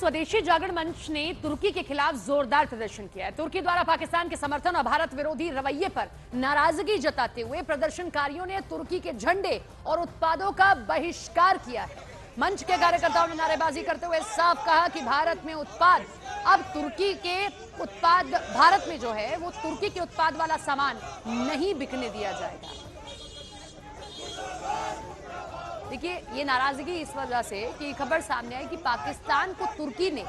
स्वदेशी जागरण मंच ने तुर्की के खिलाफ जोरदार प्रदर्शन किया है। तुर्की द्वारा पाकिस्तान के समर्थन और भारत विरोधी रवैये पर नाराजगी जताते हुए प्रदर्शनकारियों ने तुर्की के झंडे और उत्पादों का बहिष्कार किया है। मंच के कार्यकर्ताओं ने नारेबाजी करते हुए साफ कहा कि भारत में उत्पाद अब तुर्की के उत्पाद भारत में जो है वो तुर्की के उत्पाद वाला सामान नहीं बिकने दिया जाएगा। देखिए, ये नाराजगी इस वजह से कि खबर सामने आई कि पाकिस्तान को तुर्की ने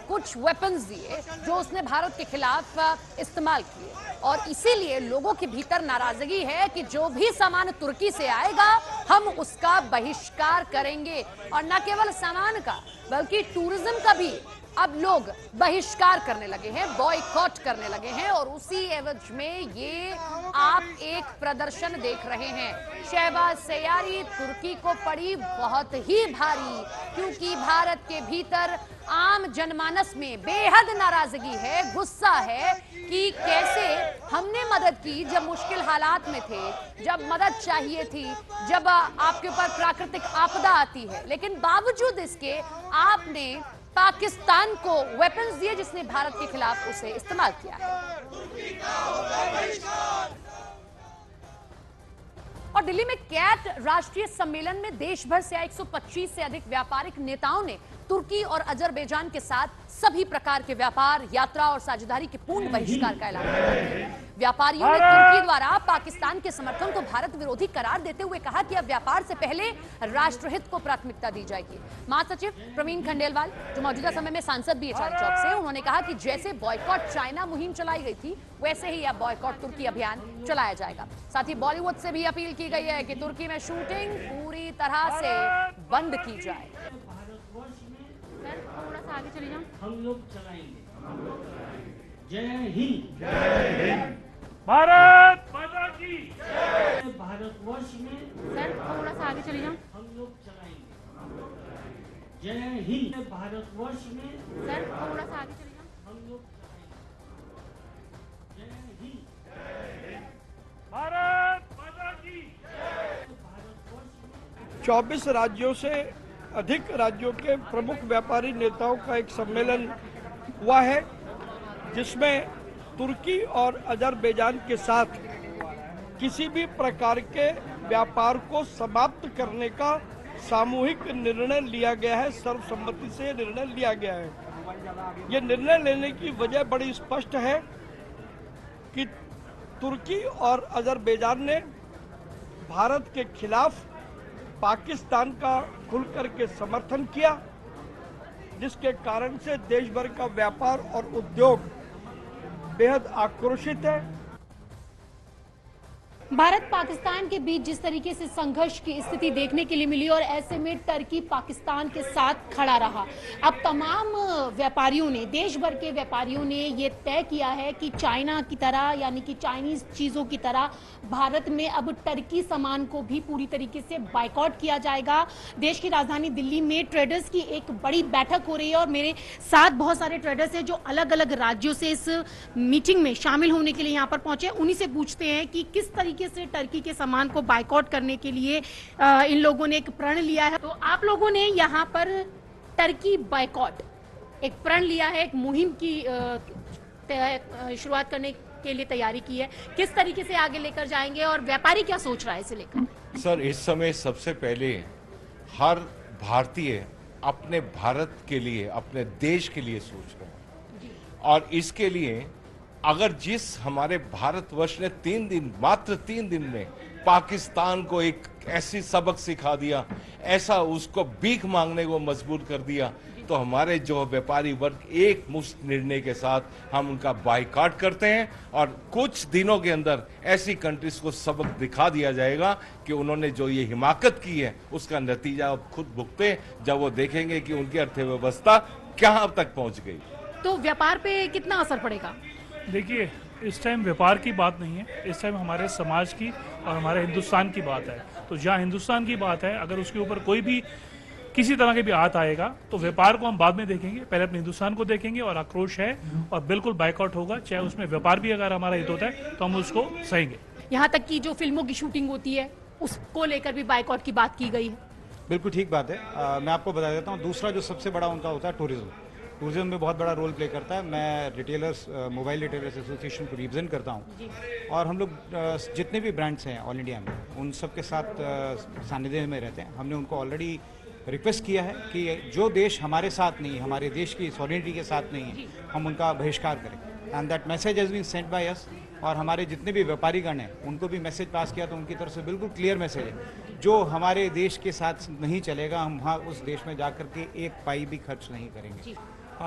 कुछ वेपन्स दिए जो उसने भारत के खिलाफ इस्तेमाल किए, और इसीलिए लोगों के भीतर नाराजगी है कि जो भी सामान तुर्की से आएगा हम उसका बहिष्कार करेंगे। और न केवल सामान का बल्कि टूरिज्म का भी अब लोग बहिष्कार करने लगे हैं, बॉयकॉट करने लगे हैं। और उसी एवज में ये आप एक प्रदर्शन देख रहे हैं। शहबाज सयारी तुर्की को पड़ी बहुत ही भारी, क्योंकि भारत के भीतर आम जनमानस में बेहद नाराजगी है, गुस्सा है कि कैसे हमने मदद की जब मुश्किल हालात में थे, जब मदद चाहिए थी, जब आपके ऊपर प्राकृतिक आपदा आती है, लेकिन बावजूद इसके आपने पाकिस्तान को वेपन्स दिए जिसने भारत के खिलाफ उसे इस्तेमाल किया है। और दिल्ली में कैट राष्ट्रीय सम्मेलन में देश भर से आए 125 से अधिक व्यापारिक नेताओं ने तुर्की और अजरबैजान के साथ सभी प्रकार के व्यापार, यात्रा और साझेदारी के पूर्ण बहिष्कार का ऐलान किया। व्यापारियों ने तुर्की द्वारा पाकिस्तान के समर्थन को भारत विरोधी करार देते हुए कहा कि अब व्यापार से पहले राष्ट्रहित को प्राथमिकता दी जाएगी। महासचिव प्रवीण खंडेलवाल, जो मौजूदा समय में सांसद भी है चांदनी चौक से, उन्होंने कहा कि जैसे बॉयकॉट चाइना मुहिम चलाई गई थी वैसे ही अब बॉयकॉट तुर्की अभियान चलाया जाएगा। साथ ही बॉलीवुड से भी अपील की गई है कि तुर्की में शूटिंग पूरी तरह से बंद की जाए। थोड़ा सा आगे चले जाओ। हम लोग चलाएंगे। जय हिंद। जय हिंद। भारत माता की जय। भारतवर्ष में सर थोड़ा सा आगे चले जाओ। हम लोग चलाएंगे। जय हिंद। भारतवर्ष में सर थोड़ा सा आगे चले जाओ। हम लोग चलाएंगे। जय हिंद। भारत माता की। भारतवर्ष में 24 राज्यों से अधिक राज्यों के प्रमुख व्यापारी नेताओं का एक सम्मेलन हुआ है, जिसमें तुर्की और अजरबैजान के साथ किसी भी प्रकार के व्यापार को समाप्त करने का सामूहिक निर्णय लिया गया है। सर्वसम्मति से निर्णय लिया गया है। ये निर्णय लेने की वजह बड़ी स्पष्ट है कि तुर्की और अजरबैजान ने भारत के खिलाफ पाकिस्तान का खुलकर के समर्थन किया, जिसके कारण से देश भर का व्यापार और उद्योग बेहद आक्रोशित है। भारत पाकिस्तान के बीच जिस तरीके से संघर्ष की स्थिति देखने के लिए मिली और ऐसे में टर्की पाकिस्तान के साथ खड़ा रहा, अब तमाम व्यापारियों ने, देश भर के व्यापारियों ने ये तय किया है कि चाइना की तरह, यानी कि चाइनीज चीजों की तरह भारत में अब टर्की सामान को भी पूरी तरीके से बायकॉट किया जाएगा। देश की राजधानी दिल्ली में ट्रेडर्स की एक बड़ी बैठक हो रही है और मेरे साथ बहुत सारे ट्रेडर्स हैं जो अलग अलग राज्यों से इस मीटिंग में शामिल होने के लिए यहाँ पर पहुंचे। उन्हीं से पूछते हैं कि किस तरीके से टर्की के सामान को बायकॉट करने के लिए इन लोगों ने एक प्रण लिया है। तो आप लोगों ने यहाँ पर टर्की बायकॉट एक प्रण लिया है, एक मुहिम की शुरुआत करने के लिए तैयारी की है। किस तरीके से आगे लेकर जाएंगे और व्यापारी क्या सोच रहा है इसे लेकर? सर, इस समय सबसे पहले हर भारतीय अपने भारत के लिए, अपने देश के लिए सोच रहे हैं, और इसके लिए अगर जिस हमारे भारतवर्ष ने मात्र 3 दिन में पाकिस्तान को एक ऐसी सबक सिखा दिया, ऐसा उसको भीख मांगने को मजबूर कर दिया, तो हमारे जो व्यापारी वर्ग एक मुश्त निर्णय के साथ हम उनका बायकॉट करते हैं। और कुछ दिनों के अंदर ऐसी कंट्रीज को सबक दिखा दिया जाएगा कि उन्होंने जो ये हिमाकत की है उसका नतीजा अब खुद भुगते, जब वो देखेंगे कि उनकी अर्थव्यवस्था कहां तक पहुंच गई। तो व्यापार पे कितना असर पड़ेगा? देखिए, इस टाइम व्यापार की बात नहीं है, इस टाइम हमारे समाज की और हमारे हिंदुस्तान की बात है। तो जहाँ हिंदुस्तान की बात है, अगर उसके ऊपर कोई भी किसी तरह के भी हाथ आएगा तो व्यापार को हम बाद में देखेंगे, पहले अपने हिंदुस्तान को देखेंगे। और आक्रोश है और बिल्कुल बायकॉट होगा, चाहे उसमें व्यापार भी अगर हमारा हित होता है तो हम उसको सहेंगे। यहाँ तक कि जो फिल्मों की शूटिंग होती है उसको लेकर भी बायकॉट की बात की गई है। बिल्कुल ठीक बात है। मैं आपको बता देता हूँ, दूसरा जो सबसे बड़ा उनका होता है टूरिज्म। टूरिज्म में बहुत बड़ा रोल प्ले करता है। मैं रिटेलर्स मोबाइल रिटेलर्स एसोसिएशन को रिप्रेजेंट करता हूँ और हम लोग जितने भी ब्रांड्स हैं ऑल इंडिया में उन सब के साथ सानिध्य में रहते हैं। हमने उनको ऑलरेडी रिक्वेस्ट किया है कि जो देश हमारे साथ नहीं, हमारे देश की सॉवरेनिटी के साथ नहीं है, हम उनका बहिष्कार करें। And that message has been sent by us. और हमारे जितने भी व्यापारीगण हैं उनको भी मैसेज पास किया, तो उनकी तरफ से बिल्कुल क्लियर मैसेज है, जो हमारे देश के साथ नहीं चलेगा हम वहाँ उस देश में जाकर के एक पाई भी खर्च नहीं करेंगे।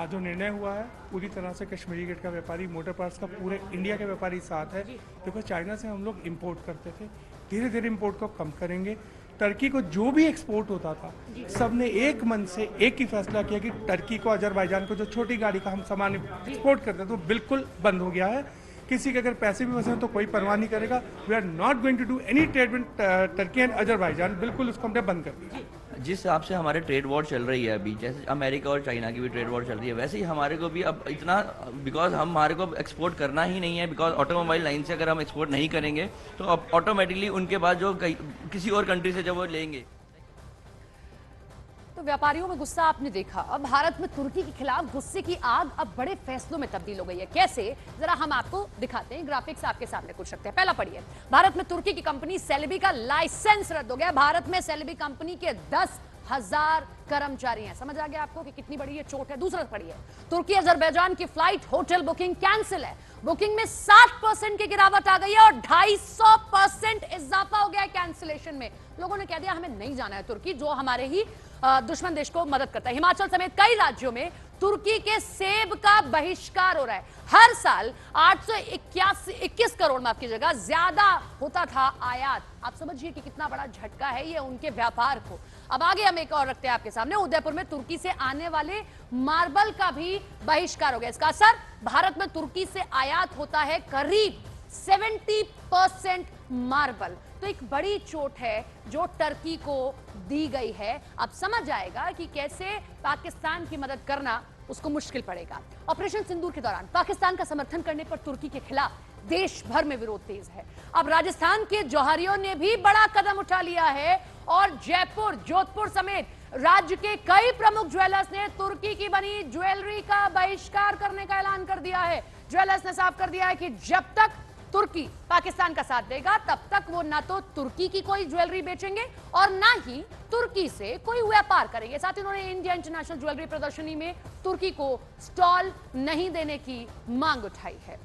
जो निर्णय हुआ है पूरी तरह से कश्मीरी गेट का व्यापारी, मोटर पार्ट्स का पूरे इंडिया के व्यापारी साथ है। बिकॉज चाइना से हम लोग इंपोर्ट करते थे, धीरे धीरे इंपोर्ट को कम करेंगे। टर्की को जो भी एक्सपोर्ट होता था सबने एक मन से एक ही फैसला किया कि टर्की को, अजरबैजान को जो छोटी गाड़ी का हम सामान एक्सपोर्ट करते थे तो बिल्कुल बंद हो गया है। किसी के अगर पैसे भी फंसे तो कोई परवाह नहीं करेगा। We are not going to do any trade with Turkey and Azerbaijan, बिल्कुल उसको हमने बंद कर दिया। जिस हिसाब से हमारे ट्रेड वॉर चल रही है अभी, जैसे अमेरिका और चाइना की भी ट्रेड वॉर चल रही है, वैसे ही हमारे को भी अब इतना, बिकॉज हमारे को एक्सपोर्ट करना ही नहीं है, बिकॉज ऑटोमोबाइल लाइन से अगर हम एक्सपोर्ट नहीं करेंगे तो अब ऑटोमेटिकली उनके बाद जो किसी और कंट्री से जब वो लेंगे। तो व्यापारियों में गुस्सा आपने देखा। अब भारत में तुर्की के खिलाफ गुस्से की आग अब बड़े फैसलों में तब्दील हो गई है। कैसे, जरा हम आपको दिखाते हैं। ग्राफिक्स आपके सामने कुछ रखते हैं। पहला पढ़िए। भारत में तुर्की की कंपनी सेलेबी का लाइसेंस रद्द हो गया। भारत में सेलेबी कंपनी के 10,000 कर्मचारी हैं। समझ आ गया आपको कि कितनी बड़ी ये चोट है। दूसरा पढ़िए। तुर्की अजरबैजान की फ्लाइट होटल बुकिंग कैंसिल है। बुकिंग में 60% की गिरावट आ गई है और 250% इजाफा हो गया है कैंसिलेशन में। लोगों ने कह दिया हमें नहीं जाना है तुर्की, जो हमारे ही दुश्मन देश को मदद करता है। हिमाचल समेत कई राज्यों में तुर्की के सेब का बहिष्कार हो रहा है। हर साल 821 करोड़, माफ कीजिएगा, ज्यादा होता था आयात। आप समझिए कि कितना बड़ा झटका है ये उनके व्यापार को। अब आगे हम एक और रखते हैं आपके सामने। उदयपुर में तुर्की से आने वाले मार्बल का भी बहिष्कार हो गया। इसका असर, भारत में तुर्की से आयात होता है करीब 70% मार्बल। तो एक बड़ी चोट है जो टर्की को दी गई है। अब समझ आएगा कि कैसे पाकिस्तान की मदद करना उसको मुश्किल पड़ेगा। ऑपरेशन सिंदूर के दौरान पाकिस्तान का समर्थन करने पर तुर्की के खिलाफ देश भर में विरोध तेज है। अब राजस्थान के जौहरियों ने भी बड़ा कदम उठा लिया है और जयपुर, जोधपुर समेत राज्य के कई प्रमुख ज्वेलर्स ने तुर्की की बनी ज्वेलरी का बहिष्कार करने का ऐलान कर दिया है। ज्वेलर्स ने साफ कर दिया है कि जब तक तुर्की पाकिस्तान का साथ देगा तब तक वो ना तो तुर्की की कोई ज्वेलरी बेचेंगे और ना ही तुर्की से कोई व्यापार करेंगे। साथ ही उन्होंने इंडिया इंटरनेशनल ज्वेलरी प्रदर्शनी में तुर्की को स्टॉल नहीं देने की मांग उठाई है।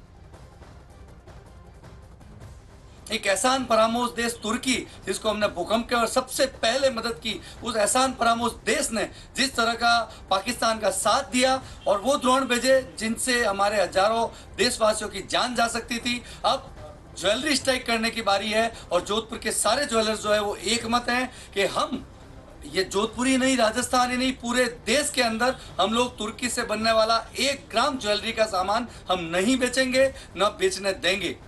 एक एहसान फरामोश देश तुर्की, जिसको हमने भूकंप के और सबसे पहले मदद की, उस एहसान फरामोश देश ने जिस तरह का पाकिस्तान का साथ दिया और वो ड्रोन भेजे जिनसे हमारे हजारों देशवासियों की जान जा सकती थी। अब ज्वेलरी स्ट्राइक करने की बारी है और जोधपुर के सारे ज्वेलर्स जो है वो एक मत हैं कि हम, ये जोधपुर ही नहीं, राजस्थान ही नहीं, पूरे देश के अंदर हम लोग तुर्की से बनने वाला 1 ग्राम ज्वेलरी का सामान हम नहीं बेचेंगे, न बेचने देंगे।